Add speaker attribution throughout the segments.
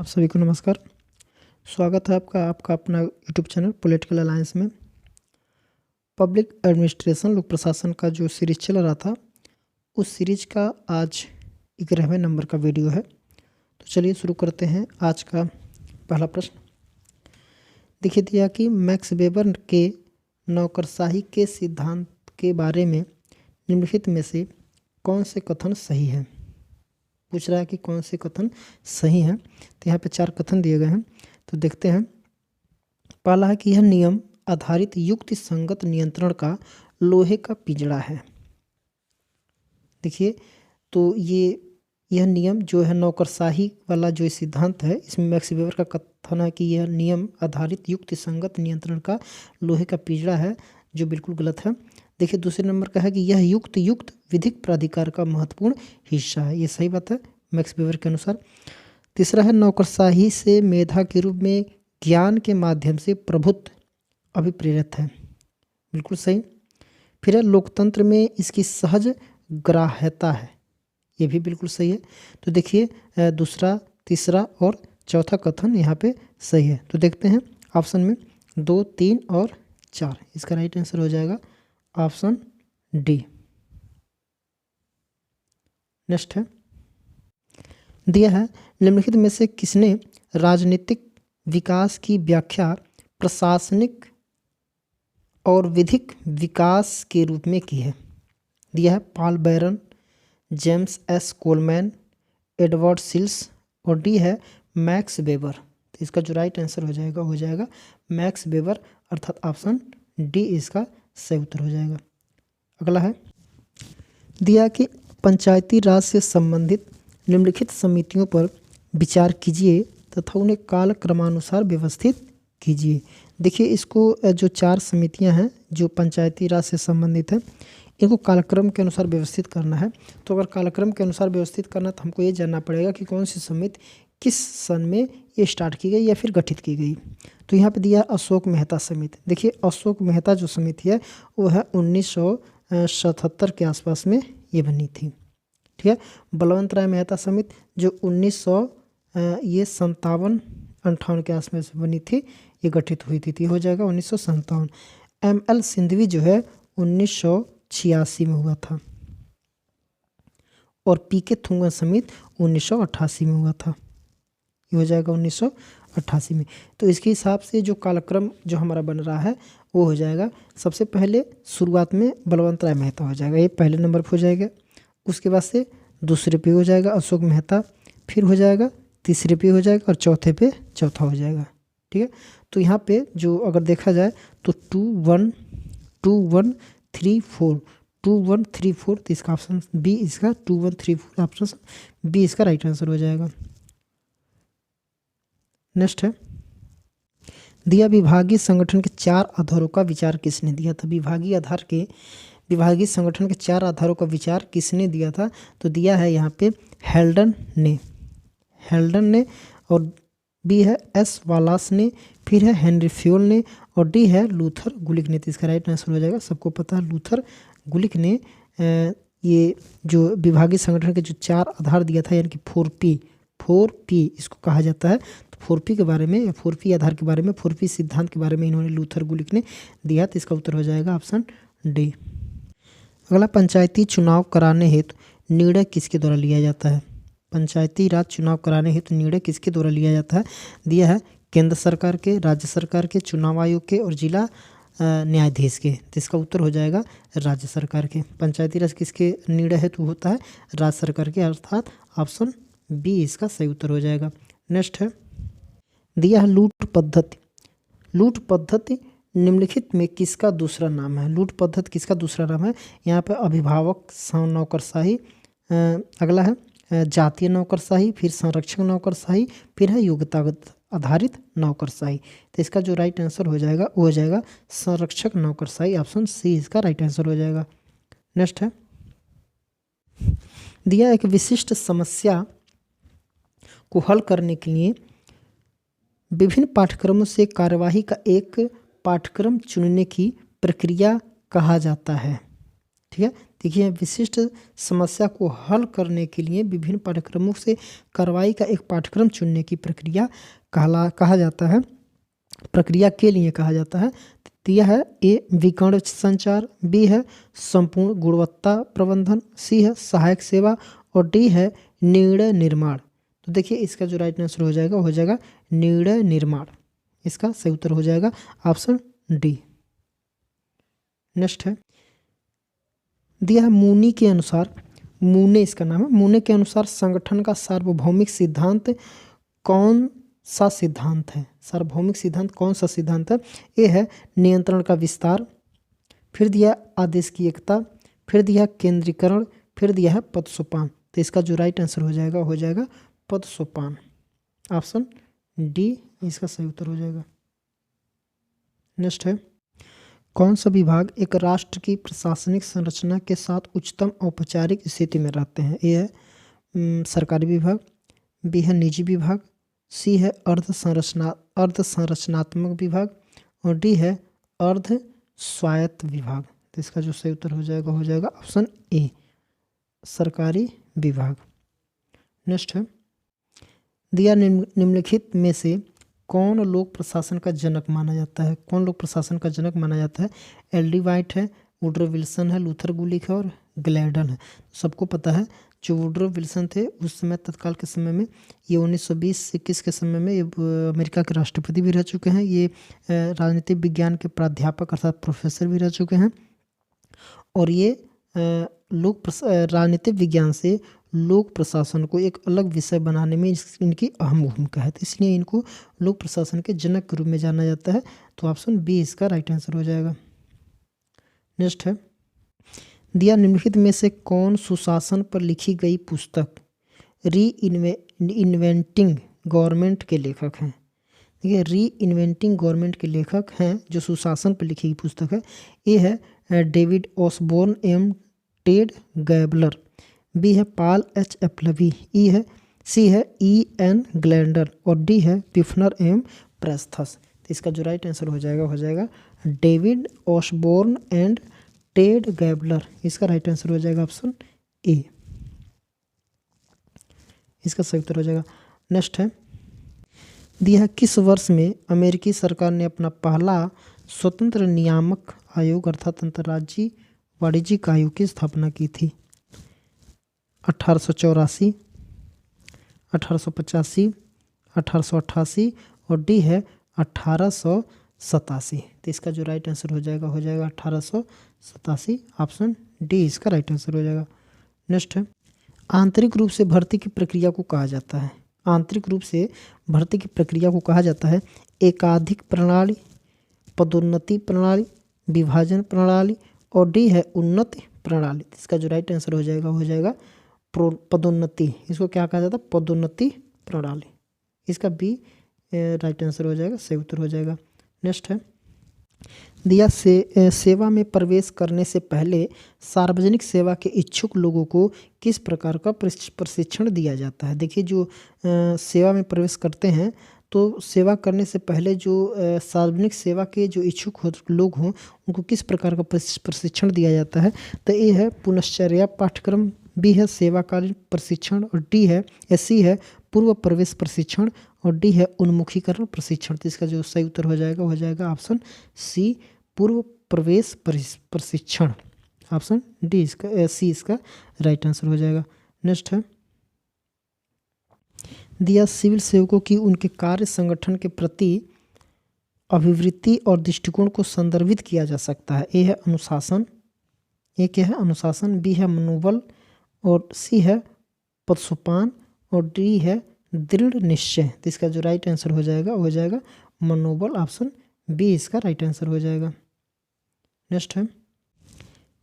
Speaker 1: आप सभी को नमस्कार। स्वागत है आपका अपना यूट्यूब चैनल पॉलिटिकल अलायंस में। पब्लिक एडमिनिस्ट्रेशन लोक प्रशासन का जो सीरीज चल रहा था, उस सीरीज का आज 11वें नंबर का वीडियो है। तो चलिए शुरू करते हैं। आज का पहला प्रश्न देखिए दिया कि मैक्स वेबर के नौकरशाही के सिद्धांत के बारे में निम्नलिखित में से कौन से कथन सही है। पूछ रहा है कि कौन से कथन सही हैं। तो यहाँ पे 4 कथन दिए गए हैं, तो देखते हैं। पहला है कि यह नियम आधारित युक्ति संगत नियंत्रण का लोहे का पिंजड़ा है। देखिए, तो यह नियम जो है नौकरशाही वाला जो सिद्धांत है, इसमें मैक्स वेबर का कथन है कि यह नियम आधारित युक्ति संगत नियंत्रण का लोहे का पिंजड़ा है, जो बिल्कुल गलत है। देखिए, दूसरे नंबर का है कि यह युक्त विधिक प्राधिकार का महत्वपूर्ण हिस्सा है। ये सही बात है मैक्स वेबर के अनुसार। तीसरा है नौकरशाही से मेधा के रूप में ज्ञान के माध्यम से प्रभुत्व अभिप्रेरित है। बिल्कुल सही। फिर है लोकतंत्र में इसकी सहज ग्राह्यता है। ये भी बिल्कुल सही है। तो देखिए, दूसरा, तीसरा और चौथा कथन यहाँ पे सही है। तो देखते हैं ऑप्शन में 2, 3 और 4। इसका राइट आंसर हो जाएगा ऑप्शन डी। नेक्स्ट है, दिया है निम्नलिखित में से किसने राजनीतिक विकास की व्याख्या प्रशासनिक और विधिक विकास के रूप में की है। दिया है पॉल बैरन, जेम्स एस कोलमैन, एडवर्ड सिल्स और डी है मैक्स वेबर। तो इसका जो राइट आंसर हो जाएगा मैक्स वेबर, अर्थात ऑप्शन डी इसका सही उत्तर हो जाएगा। अगला है, दिया कि पंचायती राज से संबंधित निम्नलिखित समितियों पर विचार कीजिए तथा उन्हें कालक्रमानुसार व्यवस्थित कीजिए। देखिए, इसको जो 4 समितियां हैं जो पंचायती राज से संबंधित है, इनको कालक्रम के अनुसार व्यवस्थित करना है। तो अगर कालक्रम के अनुसार व्यवस्थित करना, तो हमको ये जानना पड़ेगा कि कौन सी समिति किस सन में ये स्टार्ट की गई या फिर गठित की गई। तो यहाँ पे दिया अशोक मेहता समिति। देखिए, अशोक मेहता जो समिति है वो है 1977 के आसपास में ये बनी थी। ठीक है। बलवंत राय मेहता समिति जो 1957-58 के आसपास बनी थी, ये गठित हुई थी। हो जाएगा 1957। ML सिंधवी जो है 1986 में हुआ था और PK थुंगा समिति 1988 में हुआ था। ये हो जाएगा 1988 में। तो इसके हिसाब से जो कालक्रम जो हमारा बन रहा है वो हो जाएगा, सबसे पहले शुरुआत में बलवंत राय मेहता हो जाएगा, ये पहले नंबर पर हो जाएगा। उसके बाद से दूसरे पे हो जाएगा अशोक मेहता, फिर हो जाएगा तीसरे पे हो जाएगा और चौथे पे चौथा हो जाएगा। ठीक है। तो यहाँ पे जो अगर देखा जाए तो 2 1 2 1 3 4 2 1 3 4, तो इसका ऑप्शन बी, इसका 2 1 3 4 ऑप्शन बी इसका राइट आंसर हो जाएगा। नेक्स्ट है, दिया विभागीय संगठन के 4 आधारों का विचार किसने दिया था। विभागीय संगठन के 4 आधारों का विचार किसने दिया था। तो दिया है यहाँ पे हेल्डन ने और बी है एस वालास ने, फिर है हेनरी फ्योल ने और डी है लूथर गुलिक ने। तो इसका राइट आंसर हो जाएगा, सबको पता है लूथर गुलिक ने ये जो विभागीय संगठन के जो 4 आधार दिया था, यानी कि 4P इसको कहा जाता है। तो 4P के बारे में या 4P आधार के बारे में, 4P सिद्धांत के बारे में इन्होंने लूथर गुलिक ने दिया। तो इसका उत्तर हो जाएगा ऑप्शन डी। अगला, पंचायती चुनाव कराने हेतु निर्णय किसके द्वारा लिया जाता है। पंचायती राज चुनाव कराने हेतु निर्णय किसके द्वारा लिया जाता है। दिया है केंद्र सरकार के, राज्य सरकार के, चुनाव आयोग के और जिला न्यायाधीश के। तो इसका उत्तर हो जाएगा राज्य सरकार के। पंचायती राज किसके निर्णय हेतु होता है, राज्य सरकार के, अर्थात ऑप्शन बी इसका सही उत्तर हो जाएगा। नेक्स्ट है, दिया है लूट पद्धति निम्नलिखित में किसका दूसरा नाम है। लूट पद्धति किसका दूसरा नाम है। यहाँ पर अभिभावक नौकरशाही, अगला है जातीय नौकरशाही, फिर संरक्षक नौकरशाही, फिर है योग्यतागत आधारित नौकरशाही। तो इसका जो राइट आंसर हो जाएगा वो हो जाएगा संरक्षक नौकरशाही, ऑप्शन सी इसका राइट आंसर हो जाएगा। नेक्स्ट है, दिया एक विशिष्ट समस्या को हल करने के लिए विभिन्न पाठ्यक्रमों से कार्यवाही का एक पाठ्यक्रम चुनने की प्रक्रिया कहा जाता है। ठीक है। देखिए विशिष्ट समस्या को हल करने के लिए विभिन्न पाठ्यक्रमों से कार्रवाई का एक पाठ्यक्रम चुनने की प्रक्रिया कहा जाता है, प्रक्रिया के लिए कहा जाता है। दिया है ए विकर्ण संचार, बी है संपूर्ण गुणवत्ता प्रबंधन, सी है सहायक सेवा और डी है निर्णय निर्माण। तो देखिए इसका जो राइट आंसर हो जाएगा निर्णय निर्माण। इसका सही उत्तर हो जाएगा ऑप्शन डी। नेक्स्ट है दिया है मूनी के अनुसार, मूने इसका नाम है, मूने के अनुसार संगठन का सार्वभौमिक सिद्धांत कौन सा सिद्धांत है? सार्वभौमिक सिद्धांत कौन सा सिद्धांत है? ए है नियंत्रण का विस्तार, फिर दिया आदेश की एकता, फिर दिया केंद्रीकरण, फिर दिया है पद सोपान। तो इसका जो राइट आंसर हो जाएगा पद सोपान। ऑप्शन डी इसका सही उत्तर हो जाएगा। नेक्स्ट है कौन सा विभाग एक राष्ट्र की प्रशासनिक संरचना के साथ उच्चतम औपचारिक स्थिति में रहते हैं? ए है सरकारी विभाग, बी है निजी विभाग, सी है अर्ध संरचनात्मक विभाग और डी है अर्ध स्वायत्त विभाग। तो इसका जो सही उत्तर हो जाएगा ऑप्शन ए सरकारी विभाग। नेक्स्ट है दिया निम्नलिखित में से कौन लोक प्रशासन का जनक माना जाता है? कौन लोक प्रशासन का जनक माना जाता है? एल.डी. वाइट है, वुडरो विल्सन है, लूथर गुलिक है और ग्लैडन है। सबको पता है जो वुडरो विल्सन थे उस समय तत्काल के समय में ये 1920-21 के समय में ये अमेरिका के राष्ट्रपति भी रह चुके हैं। ये राजनीतिक विज्ञान के प्राध्यापक अर्थात प्रोफेसर भी रह चुके हैं और ये राजनीतिक विज्ञान से लोक प्रशासन को एक अलग विषय बनाने में इनकी अहम भूमिका है, तो इसलिए इनको लोक प्रशासन के जनक के रूप में जाना जाता है। तो ऑप्शन बी इसका राइट आंसर हो जाएगा। नेक्स्ट है दिया निम्नलिखित में से कौन सुशासन पर लिखी गई पुस्तक री इन्वेंटिंग गवर्नमेंट के लेखक हैं? देखिए री इन्वेंटिंग गवर्नमेंट के लेखक हैं जो सुशासन पर लिखी गई पुस्तक है। ए है David Osborne and Ted Gaebler, B है पॉल एच एप्लवी, सी है E.N. ग्लैंडर और डी है पिफनर एम प्रेस्थस। तो इसका जो राइट आंसर हो जाएगा David Osborne and Ted Gabler. इसका राइट आंसर हो जाएगा ऑप्शन ए, इसका सही उत्तर हो जाएगा। नेक्स्ट है दिया है किस वर्ष में अमेरिकी सरकार ने अपना पहला स्वतंत्र नियामक आयोग अर्थात अंतर्राज्यीय वाणिज्यिक आयोग की स्थापना की थी? 1884, 1885, 1888 और डी है 1887। तो इसका जो राइट आंसर हो जाएगा 1887। ऑप्शन डी इसका राइट आंसर हो जाएगा। नेक्स्ट है आंतरिक रूप से भर्ती की प्रक्रिया को कहा जाता है? आंतरिक रूप से भर्ती की प्रक्रिया को कहा जाता है एकाधिक प्रणाली, पदोन्नति प्रणाली, विभाजन प्रणाली और डी है उन्नति प्रणाली। इसका जो राइट आंसर हो जाएगा पदोन्नति। इसको क्या कहा जाता है? पदोन्नति प्रणाली। इसका बी राइट आंसर हो जाएगा, सही उत्तर हो जाएगा। नेक्स्ट है दिया सेवा में प्रवेश करने से पहले सार्वजनिक सेवा के इच्छुक लोगों को किस प्रकार का प्रशिक्षण दिया जाता है? देखिए जो सेवा में प्रवेश करते हैं तो सेवा करने से पहले जो सार्वजनिक सेवा के जो इच्छुक लोग हों उनको किस प्रकार का प्रशिक्षण दिया जाता है? तो ए है पुनश्चर्या पाठ्यक्रम, बी है सेवाकालीन प्रशिक्षण और सी है पूर्व प्रवेश प्रशिक्षण और डी है उन्मुखीकरण प्रशिक्षण। तो इसका जो सही उत्तर हो जाएगा ऑप्शन सी पूर्व प्रवेश प्रशिक्षण। ऑप्शन डी इसका सी इसका राइट आंसर हो जाएगा। नेक्स्ट है दिया सिविल सेवकों की उनके कार्य संगठन के प्रति अभिवृत्ति और दृष्टिकोण को संदर्भित किया जा सकता है? ए है अनुशासन, ए क्या है अनुशासन, बी है मनोबल और सी है पदसोपान और डी है दृढ़ निश्चय। तो इसका जो राइट आंसर हो जाएगा मनोबल। ऑप्शन बी इसका राइट आंसर हो जाएगा। नेक्स्ट है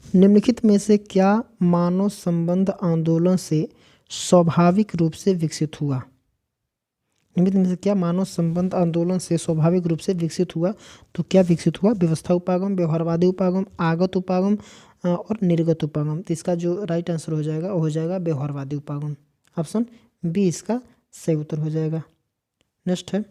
Speaker 1: निम्नलिखित में से क्या मानव संबंध आंदोलन से स्वाभाविक रूप से विकसित हुआ? निम्नलिखित में से क्या मानव संबंध आंदोलन से स्वाभाविक रूप से विकसित हुआ? तो क्या विकसित हुआ? व्यवस्था उपागम, व्यवहारवादी उपागम, आगत उपागम और निर्गत उपागम। तो इसका जो राइट आंसर हो जाएगा व्यवहारवादी उपागम। ऑप्शन बी इसका सही उत्तर हो जाएगा। नेक्स्ट है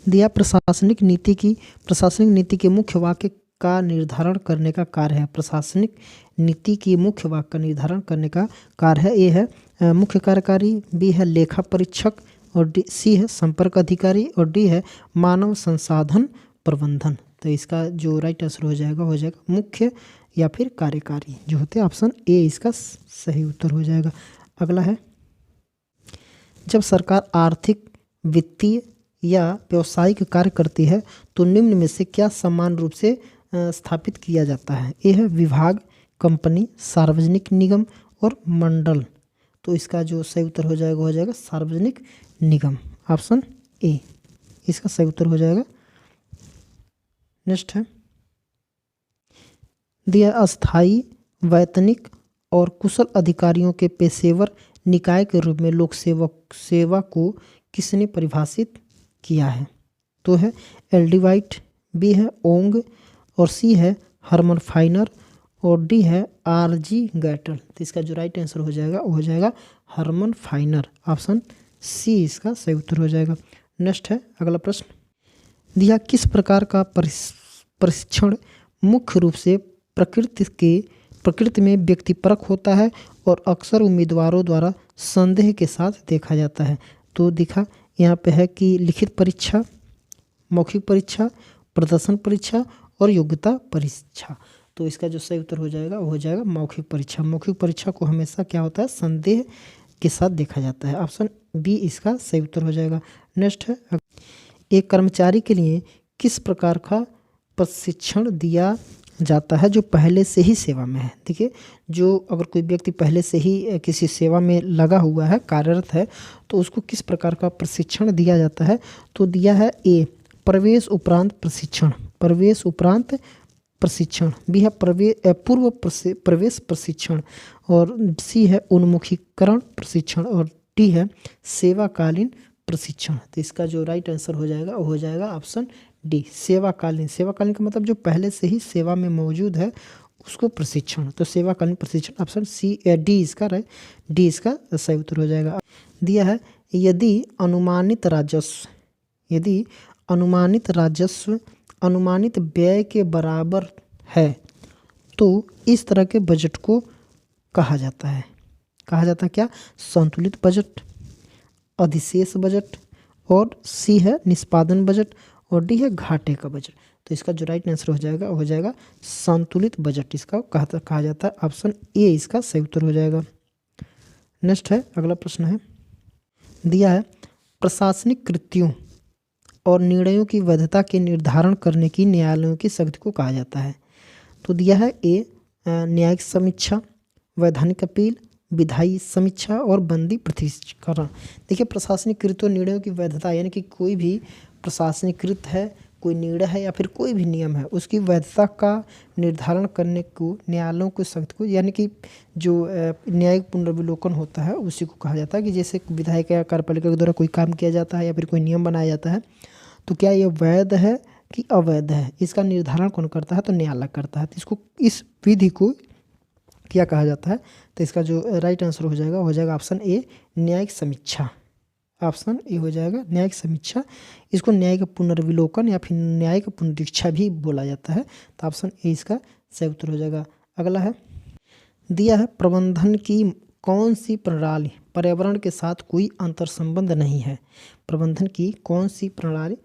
Speaker 1: दिया प्रशासनिक नीति के मुख्य वाक्य का निर्धारण करने का कार्य है। प्रशासनिक नीति की मुख्य वाक का निर्धारण करने का कार्य है। ए है मुख्य कार्यकारी, बी है लेखा परीक्षक, और डी सी है संपर्क अधिकारी, और डी है मानव संसाधन प्रबंधन। तो इसका जो राइट आंसर हो जाएगा मुख्य या फिर कार्यकारी जो होते हैं। ऑप्शन ए इसका सही उत्तर हो जाएगा। अगला है, जब सरकार आर्थिक, वित्तीय या व्यावसायिक कार्य करती है तो निम्न में से क्या समान रूप से स्थापित किया जाता है। ए है विभाग, कंपनी, सार्वजनिक निगम और मंडल। तो इसका जो सही उत्तर हो जाएगा सार्वजनिक निगम। ऑप्शन ए इसका सही उत्तर हो जाएगा। नेक्स्ट है, दिया अस्थायी, वैतनिक और कुशल अधिकारियों के पेशेवर निकाय के रूप में लोक सेवा को किसने परिभाषित किया है। तो है एल डी वाइट, बी है ओंग, और सी है हरमन फाइनर, और डी है आर जी गैटल। तो इसका जो राइट आंसर हो जाएगा वो हो जाएगा हरमन फाइनर। ऑप्शन सी इसका सही उत्तर हो जाएगा। नेक्स्ट है अगला प्रश्न, दिया किस प्रकार का प्रशिक्षण मुख्य रूप से प्रकृति में व्यक्तिपरक होता है और अक्सर उम्मीदवारों द्वारा संदेह के साथ देखा जाता है। तो दिखा यहाँ पे है कि लिखित परीक्षा, मौखिक परीक्षा, प्रदर्शन परीक्षा और योग्यता परीक्षा। तो इसका जो सही उत्तर हो जाएगा वो हो जाएगा मौखिक परीक्षा। मौखिक परीक्षा को हमेशा क्या होता है, संदेह के साथ देखा जाता है। ऑप्शन बी इसका सही उत्तर हो जाएगा। नेक्स्ट है, एक कर्मचारी के लिए किस प्रकार का प्रशिक्षण दिया जाता है जो पहले से ही सेवा में है। देखिए, जो अगर कोई व्यक्ति पहले से ही किसी सेवा में लगा हुआ है, कार्यरत है, तो उसको किस प्रकार का प्रशिक्षण दिया जाता है। तो दिया है ए प्रवेश उपरांत प्रशिक्षण, प्रवेश उपरांत प्रशिक्षण, बी है पूर्व प्रवेश प्रशिक्षण, और सी है उन्मुखीकरण प्रशिक्षण, और डी है सेवाकालीन प्रशिक्षण। तो इसका जो राइट आंसर हो जाएगा वो हो जाएगा ऑप्शन डी सेवाकालीन। सेवाकालीन का मतलब जो पहले से ही सेवा में मौजूद है उसको प्रशिक्षण। तो सेवाकालीन प्रशिक्षण ऑप्शन सी डी इसका डी इसका सही उत्तर हो जाएगा। दिया है यदि अनुमानित राजस्व अनुमानित व्यय के बराबर है तो इस तरह के बजट को कहा जाता है क्या, संतुलित बजट, अधिशेष बजट, और सी है निष्पादन बजट, और डी है घाटे का बजट। तो इसका जो राइट आंसर हो जाएगा संतुलित बजट इसका कहा जाता है। ऑप्शन ए इसका सही उत्तर हो जाएगा। नेक्स्ट है अगला प्रश्न है, दिया है प्रशासनिक कृत्यों और निर्णयों की वैधता के निर्धारण करने की न्यायालयों की शक्ति को कहा जाता है। तो दिया है ए न्यायिक समीक्षा, वैधानिक अपील, विधायी समीक्षा और बंदी पृथक्करण। देखिए, प्रशासनिक कृत्यों निर्णयों की वैधता यानी कि कोई भी प्रशासनिक कृत है, कोई निर्णय है या फिर कोई भी नियम है, उसकी वैधता का निर्धारण करने को न्यायालयों को शक्ति को, यानी कि जो न्यायिक पुनर्विलोकन होता है उसी को कहा जाता है। कि जैसे विधायक या कार्यपालिका के द्वारा कोई काम किया जाता है या फिर कोई नियम बनाया जाता है, तो क्या ये वैध है कि अवैध है, इसका निर्धारण कौन करता है, तो न्यायालय करता है। तो इसको, इस विधि को क्या कहा जाता है। तो इसका जो राइट आंसर हो जाएगा ऑप्शन ए न्यायिक समीक्षा। ऑप्शन ए हो जाएगा न्यायिक समीक्षा। इसको न्यायिक पुनर्विलोकन या फिर न्यायिक पुनरीक्षा भी बोला जाता है। तो ऑप्शन ए इसका सही उत्तर हो जाएगा। अगला है, दिया है प्रबंधन की कौन सी प्रणाली पर्यावरण के साथ कोई अंतर संबंध नहीं है। प्रबंधन की कौन सी प्रणाली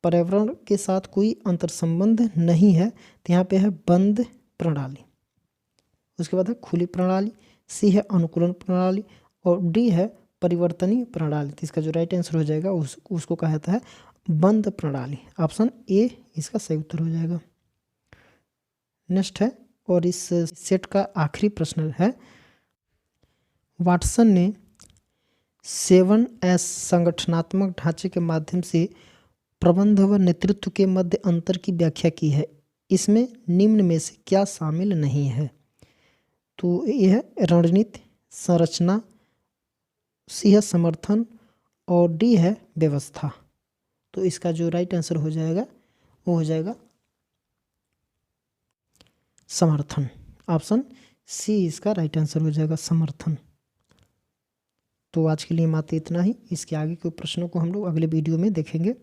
Speaker 1: पर्यावरण के साथ कोई अंतर संबंध नहीं है। तो यहाँ पे है बंद प्रणाली, उसके बाद है खुली प्रणाली, सी है अनुकूलन प्रणाली, और डी है परिवर्तनीय प्रणाली। तो इसका जो राइट आंसर हो जाएगा उसको कहा जाता है बंद प्रणाली। ऑप्शन ए इसका सही उत्तर हो जाएगा। नेक्स्ट है, और इस सेट का आखिरी प्रश्न है, वाटसन ने 7S संगठनात्मक ढांचे के माध्यम से प्रबंध व नेतृत्व के मध्य अंतर की व्याख्या की है। इसमें निम्न में से क्या शामिल नहीं है। तो यह है रणनीति, संरचना, सी है समर्थन, और डी है व्यवस्था। तो इसका जो राइट आंसर हो जाएगा वो हो जाएगा समर्थन। ऑप्शन सी इसका राइट आंसर हो जाएगा समर्थन। तो आज के लिए मात्र इतना ही। इसके आगे के प्रश्नों को हम लोग अगले वीडियो में देखेंगे।